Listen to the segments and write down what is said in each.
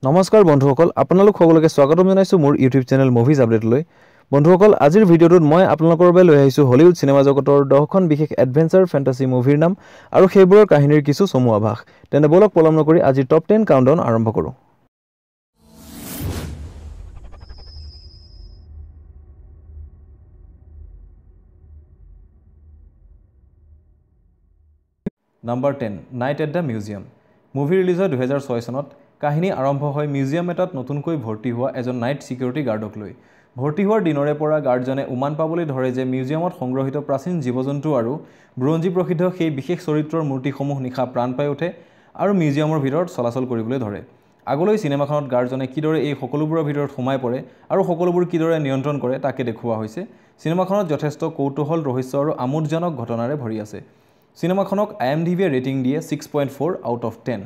নমস্কাৰ বন্ধুসকল আপোনালোক সকলোকে স্বাগতম জনাইছো মোৰ ইউটিউব চেনেল মুভিজ আপডেটলৈ বন্ধুসকল আজিৰ ভিডিঅ'টোত মই আপোনালোকৰ বাবে লৈ আহিছো হলিউড সিনেমা জগতৰ 10খন বিশেষ এডভেঞ্চাৰ ফ্যান্টাসি মুভিৰ নাম আৰু সেইবোৰৰ কাহিনীৰ কিছু চমু আভাস তেনে বলক পলম নকৰি আজি টপ 10 কাউণ্টডাউন আৰম্ভ কৰো Number 10 Night at the Museum movie release হয় 2006 চনত কাহিনী আৰম্ভ হয় মিউজিয়াম এটাত নতুনকৈ ভৰ্তি হোৱা এজন নাইট সিকিউৰিটি গাৰ্ডক লৈ ভৰ্তি হোৱাৰ দিনৰে পৰা গাৰ্ডজনে উমান পাবলৈ ধৰে যে মিউজিয়ামত সংগ্ৰহিত প্ৰাচীন জীৱ-জন্তু আৰু ব্ৰঞ্জি প্ৰসিদ্ধ সেই বিশেষ চৰিত্ৰৰ মূৰ্তিসমূহ নিখা প্ৰাণ পাই উঠে আৰু মিউজিয়ামৰ ভিতৰত চলাচল কৰিবলৈ ধৰে আগলৈ সিনেমাখনত গাৰ্ডজনে কিদৰে এই সকলোবোৰৰ ভিতৰত সোমাই পৰে আৰু সকলোবোৰ কিদৰে নিয়ন্ত্ৰণ কৰে তাকে দেখুওৱা হৈছে সিনেমাখনত যথেষ্ট কৌতূহল ৰহস্য আৰু আমোদজনক ঘটনাৰে ভৰি আছে সিনেমাখনক IMDb ৰেটিং দিয়ে 6.4 out of 10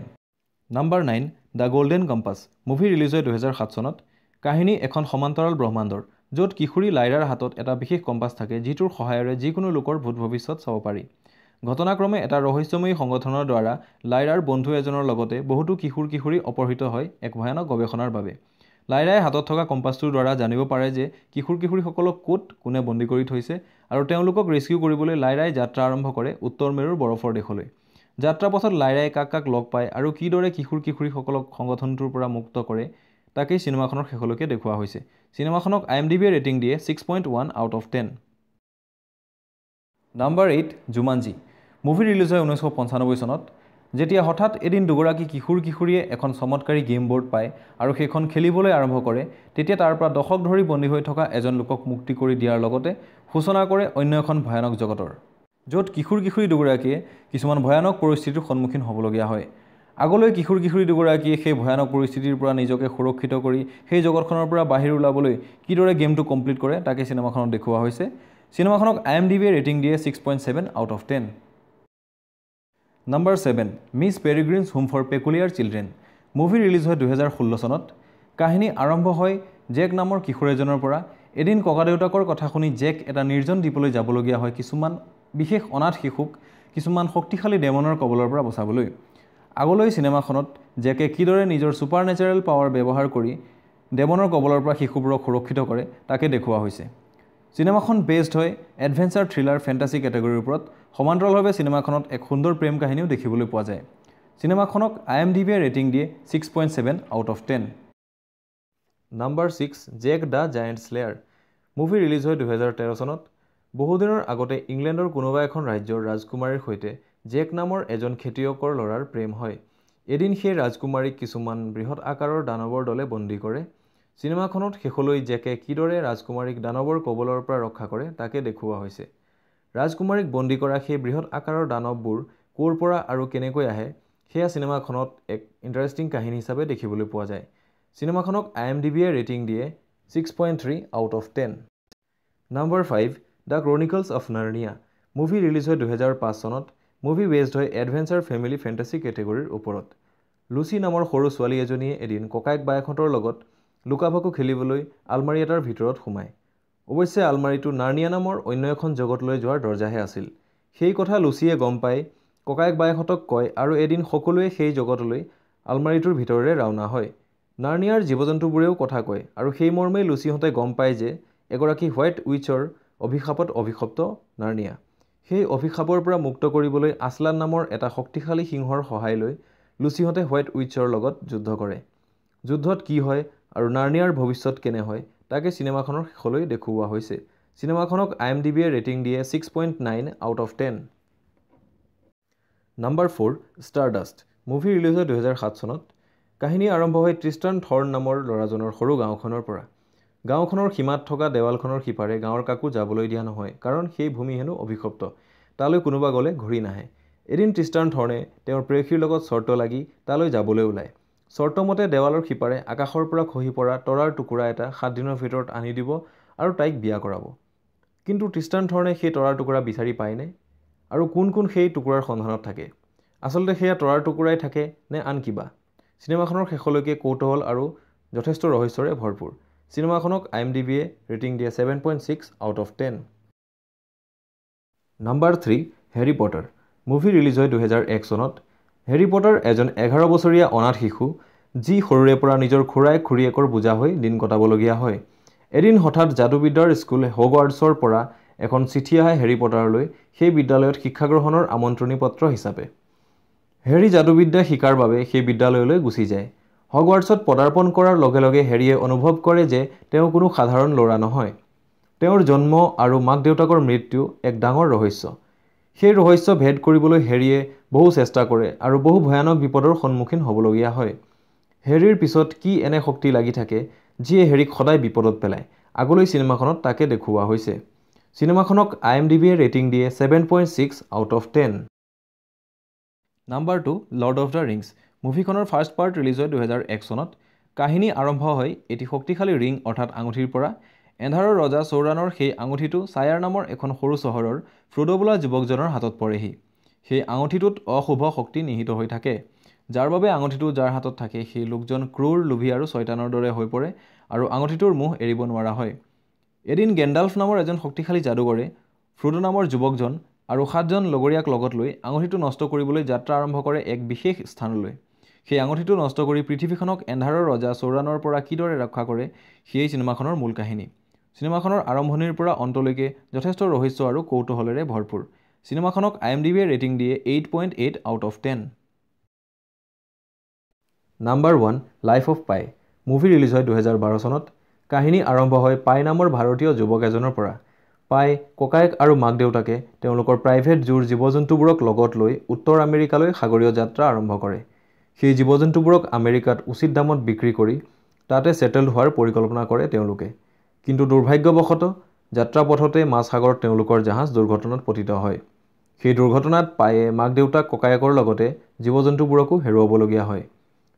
Number 9 The Golden Compass movie release হয় 2007 চনত কাহিনী এখন সমান্তৰাল ব্ৰহ্মাণ্ডৰ য'ত কিশোৰী লাইৰাৰ হাতত এটা বিশেষ কম্পাছ থাকে যিটোৰ সহায়েৰে যিকোনো লোকৰ ভূত ভৱিষ্যত চাব পাৰি ঘটনাক্ৰমে এটা ৰহস্যময়ী সংগঠনৰ দ্বাৰা লাইৰাৰ বন্ধু এজনৰ লগতে বহুতো কিশোৰী অপহৃত হয় এক ভয়ানক গৱেষণাৰ বাবে লাইৰাই হাতত থকা কম্পাছটোৰ দ্বাৰা জানিব পাৰে যে কিশোৰীসকলক ক'ত কোনে বন্দী কৰি থৈছে আৰু তেওঁলোকক ৰেস্কিউ কৰিবলৈ লাইৰাই যাত্ৰা আৰম্ভ কৰে উত্তৰ মেৰুৰ বৰফৰ দেশলৈ যাত্ৰা পথত লাইৰাই কাক লগ পায় আৰু কিদৰে কিশোৰীসকলক সংগঠনটোৰ পৰা মুক্ত কৰে তাকেই সিনেমাখনৰ শেষলৈকে দেখুওৱা হৈছে সিনেমাখনক IMDb ৰেটিং দিয়ে 6.1 out of 10 Number 8 Jumanji movie release হয় 1995 চনত যেতিয়া হঠাৎ এদিন দুগৰাকী কিশোৰীয়ে এখন চমৎকাৰী গেম বৰ্ড পায় আৰু সেইখন খেলিবলৈ আৰম্ভ কৰে তেতিয়া তাৰ পৰা দশক ধৰি বন্দী হৈ থকা এজন লোকক মুক্তি কৰি দিয়াৰ লগতে সূচনা কৰে অন্য এখন ভয়ানক জগতৰ য'ত কিশোৰী দুগৰাকীয়ে কিছুমান ভয়ানক পৰিস্থিতিৰ সন্মুখীন হ'বলগীয়া হয় আগলৈ কিশোৰী দুগৰাকীয়ে সেই ভয়ানক পৰিস্থিতিৰ পৰা নিজকে সুৰক্ষিত কৰি সেই জগতখনৰ পৰা বাহিৰ ওলাবলৈ কিদৰে গেমটো কমপ্লিট কৰে তাকে সিনেমাখনত দেখুওৱা হৈছে সিনেমাখনক IMDb ৰেটিং দিয়ে 6.7 out of 10 Number 7 Miss Peregrine's home for peculiar children movie release হয় 2016 চনত কাহিনী আৰম্ভ হয় জেক নামৰ কিশোৰ এজনৰ পৰা এদিন ককাদেউতাকৰ কথা শুনি জেক এটা নিৰ্জন দ্বীপলৈ যাবলগীয়া হয় কিছুমান বিশেষ অনাথ শিশুক কিছুমান শক্তিশালী ডেমনৰ কবলৰ পৰা বচাবলৈ আগলৈ সিনেমাখনত জেকে কিদৰে নিজৰ সুপাৰনেচাৰেল পাৱাৰ ব্যৱহাৰ কৰি ডেমনৰ কবলৰ পৰা শিশুবোৰক সুৰক্ষিত কৰে তাকে দেখুওৱা হৈছে সিনেমাখন বেছড হয় এডভেঞ্চাৰ থ্ৰিলাৰ ফ্যান্টাসি কেটেগৰীৰ ওপৰত সমান্তৰালভাৱে সিনেমাখনত এক সুন্দৰ প্ৰেম কাহিনীও দেখিবলৈ পোৱা যায় সিনেমাখনক IMDb ৰেটিং দিয়ে 6.7 out of 10 Number 6 Jack the giant slayer movie release হয় 2013 চনত বহুদিনৰ আগতে ইংলেণ্ডৰ কোনোবা এখন ৰাজ্যৰ ৰাজকুমাৰীৰ সৈতে জেক নামৰ এজন খেতিয়কৰ ল'ৰাৰ প্ৰেম হয় এদিন সেই ৰাজকুমাৰীক কিছুমান বৃহৎ আকাৰৰ দানৱৰ দলে বন্দী কৰে সিনেমাখনত শেষলৈ জেকে কিদৰে ৰাজকুমাৰীক দানৱৰ কবলৰ পৰা ৰক্ষা কৰে তাকে দেখুওৱা হৈছে ৰাজকুমাৰীক বন্দী কৰা সেই বৃহৎ আকাৰৰ দানৱবোৰ ক'ৰ পৰা আৰু কেনেকৈ আহে সেয়া সিনেমাখনত এক ইন্টাৰেষ্টিং কাহিনী হিচাপে দেখিবলৈ পোৱা যায় সিনেমাখনক IMDb ৰেটিং দিয়ে 6.3 out of 10 Number 5 The Chronicles of Narnia movie release হয় 2005 চনত মুভি বেছড হয় এডভেঞ্চাৰ ফেমিলি ফ্যান্টাসি কেটেগৰীৰ ওপৰত লুচি নামৰ সৰু ছোৱালী এজনীয়ে এদিন ককায়েক বায়েকহঁতৰ লগত লুকাভাকু খেলিবলৈ আলমাৰী এটাৰ ভিতৰত সোমায় অৱশ্যে আলমাৰীটো নাৰ্নিয়া নামৰ অন্য এখন জগতলৈ যোৱাৰ দৰজাহে আছিল সেই কথা লুচিয়ে গম পাই ককায়েক বায়েকহঁতক কয় আৰু এদিন সকলোৱে সেই জগতলৈ আলমাৰীটোৰ ভিতৰৰে ৰাওনা হয় নাৰ্নিয়াৰ জীৱ-জন্তুবোৰেও কথা কয় আৰু সেই মৰ্মে লুচিহঁতে গম পায় যে এগৰাকী হোৱাইট উইচৰ অভিশাপত অভিশপ্ত নাৰ্নিয়া সেই অভিশাপৰ পৰা মুক্ত কৰিবলৈ আসলান নামৰ এটা শক্তিশালী সিংহৰ সহায় লৈ লুচিহঁতে হোৱাইট উইচৰ লগত যুদ্ধ কৰে যুদ্ধত কি হয় আৰু নাৰ্নিয়াৰ ভৱিষ্যত কেনে হয় তাকে সিনেমাখনৰ শেষলৈ দেখুওৱা হৈছে সিনেমাখনক IMDb ৰেটিং দিয়ে 6.9 out of 10 Number 4 Stardust movie release হয় 2007 চনত কাহিনী আৰম্ভ হয় ট্ৰিষ্টান থৰ্ন নামৰ ল'ৰাজনৰ সৰু গাঁওখনৰ পৰা গাঁওখনৰ সীমাত থকা দেৱালখনৰ সিপাৰে গাঁৱৰ কাকো যাবলৈ দিয়া নহয় কাৰণ সেই ভূমি হেনো অভিশপ্ত তালৈ কোনোবা গ'লে ঘূৰি নাহে এদিন ট্ৰিষ্টান থৰ্নে তেওঁৰ প্ৰেয়সীৰ লগত চৰ্ত লাগি তালৈ যাবলৈ ওলায় চৰ্তমতে দেৱালৰ সিপাৰে আকাশৰ পৰা খহি পৰা তৰাৰ টুকুৰা এটা 7 দিনৰ ভিতৰত আনি দিব আৰু তাইক বিয়া কৰাব কিন্তু ট্ৰিষ্টান থৰ্নে সেই তৰাৰ টুকুৰা বিচাৰি পায়নে আৰু কোন সেই টুকুৰাৰ সন্ধানত থাকে আচলতে সেয়া তৰাৰ টুকুৰাই থাকে নে আন কিবা সিনেমাখনৰ শেষলৈকে কৌতূহল আৰু যথেষ্ট ৰহস্যৰে ভৰপূৰ সিনেমাখনক IMDb ৰেটিং দিয়ে 7.6 আউট অফ 10 Number 3 হেৰি পটাৰ মুভি ৰিলিজ হয় 2001 চনত হেৰি পটাৰ এজন 11 বছৰীয়া অনাথ শিশু যি সৰুৰে পৰা নিজৰ খুৰাই খুৰীয়েকৰ বুজা হৈ দিন কটাবলগীয়া হয়। এদিন হঠাৎ যাদুবিদ্যাৰ স্কুল হগৱাৰ্টছৰ পৰা এখন চিঠি আহে হেৰি পটাৰলৈ সেই বিদ্যালয়ত শিক্ষা গ্ৰহণৰ আমন্ত্ৰণী পত্ৰ হিচাপে। হেৰি যাদুবিদ্যা শিকাৰ বাবে সেই বিদ্যালয়লৈ গুচি যায়। হগৱাৰ্টছত পদাৰ্পণ কৰাৰ লগে লগে হেৰিয়ে অনুভৱ কৰে যে তেওঁ কোনো সাধাৰণ ল'ৰা নহয়। তেওঁৰ জন্ম আৰু মাক দেউতাকৰ মৃত্যু এক ডাঙৰ ৰহস্য। সেই ৰহস্য ভেদ কৰিবলৈ হেৰিয়ে বহু চেষ্টা কৰে আৰু বহু ভয়ানক বিপদৰ সন্মুখীন হ'বলগীয়া হয়। হেৰিৰ পিছত কি এনে শক্তি লাগি থাকে যিয়ে হেৰিক সদায় বিপদত পেলায়। আগলৈ চিনেমাখনত তাকে দেখুওৱা হৈছে। চিনেমাখনক IMDb ৰেটিং দিয়ে 7.6 out of 10। Number 2 Lord of the Rings. মুভিখনৰ ফাৰ্ষ্ট পাৰ্ট ৰিলিজ হয় 2001 চনত। কাহিনী আৰম্ভ হয় এটি শক্তিশালী ৰিং অৰ্থাৎ আঙুঠিৰ পৰা। এন্ধাৰৰ ৰজা চৌৰানৰ সেই আঙুঠিটো ছায়াৰ নামৰ এখন সৰু চহৰৰ ফ্ৰোডো বোলা যুৱকজনৰ হাতত পৰেহি। সেই আঙুঠিটোত অশুভ শক্তি নিহিত হৈ থাকে, যাৰ বাবে আঙুঠিটো যাৰ হাতত থাকে সেই লোকজন ক্ৰূৰ, লোভী আৰু শয়তানৰ দৰে হৈ পৰে আৰু আঙুঠিটোৰ মোহ এৰিব নোৱাৰা হয়। এদিন গেণ্ডাল্ফ নামৰ এজন শক্তিশালী যাদুকৰে ফ্ৰোডো নামৰ যুৱকজন আৰু 7জন লগৰীয়াক লগত লৈ আঙুঠিটো নষ্ট কৰিবলৈ যাত্ৰা আৰম্ভ কৰে এক বিশেষ স্থানলৈ। সেই আঙুঠিটো নষ্ট কৰি পৃথিৱীখনক এন্ধাৰৰ ৰজা চৌৰানৰ পৰা কিদৰে ৰক্ষা কৰে সেয়ে চিনেমাখনৰ মূল কাহিনী। চিনেমাখনৰ আৰম্ভণিৰ পৰা অন্তলৈকে যথেষ্ট ৰহস্য আৰু কৌতূহলেৰে ভৰপূৰ। চিনেমাখনক IMDb ৰেটিং দিয়ে 8.8 out of 10। Number 1 life of পাই। মুভি ৰিলিজ হয় 2012 চনত। কাহিনী আৰম্ভ হয় পাই নামৰ ভাৰতীয় যুৱক এজনৰ পৰা। পাই ককায়েক আৰু মাক দেউতাকে তেওঁলোকৰ প্ৰাইভেট জুৰ জীৱ জন্তুবোৰক লগত লৈ উত্তৰ আমেৰিকালৈ সাগৰীয় যাত্ৰা আৰম্ভ কৰে। সেই জীৱ জন্তুবোৰক আমেৰিকাত উচিত দামত বিক্ৰী কৰি তাতে ছেটেলড হোৱাৰ পৰিকল্পনা কৰে তেওঁলোকে। কিন্তু দুৰ্ভাগ্যবশতঃ যাত্ৰাপথতে মাজসাগৰত তেওঁলোকৰ জাহাজ দুৰ্ঘটনাত পতিত হয়। সেই দুৰ্ঘটনাত পায়ে মাক দেউতাক ককায়েকৰ লগতে জীৱ জন্তুবোৰকো হেৰুৱাবলগীয়া হয়।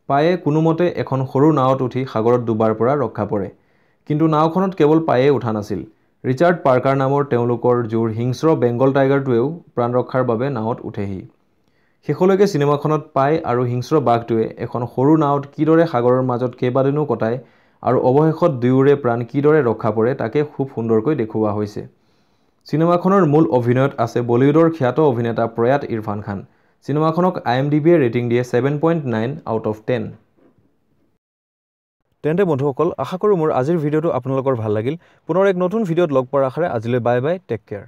পায়ে কোনোমতে এখন সৰু নাৱত উঠি সাগৰত ডুবাৰ পৰা ৰক্ষা পৰে। কিন্তু নাওখনত কেৱল পায়ে উঠা নাছিল। ৰিচাৰ্ড পাৰ্কাৰ নামৰ তেওঁলোকৰ জুৰ হিংস্ৰ বেংগল টাইগাৰটোৱেও প্ৰাণ ৰক্ষাৰ বাবে নাৱত উঠেহি। শেষলৈকে চিনেমাখনত পাই আৰু হিংস্ৰ বাঘটোৱে এখন সৰু নাৱত কিদৰে সাগৰৰ মাজত কেইবাদিনো কটায় আৰু অৱশেষত দুয়োৰে প্ৰাণ কিদৰে ৰক্ষা পৰে তাকে খুব সুন্দৰকৈ দেখুওৱা হৈছে। চিনেমাখনৰ মূল অভিনয়ত আছে বলিউডৰ খ্যাত অভিনেতা প্ৰয়াত ইৰফান খান। চিনেমাখনক IMDb ৰেটিং দিয়ে 7.9 আউট অফ 10। তেন্তে বন্ধুসকল, আশা কৰোঁ মোৰ আজিৰ ভিডিঅ'টো আপোনালোকৰ ভাল লাগিল। পুনৰ এক নতুন ভিডিঅ'ত লগ পোৱাৰ আশাৰে আজিলৈ বাই বাই, টেক কেয়াৰ।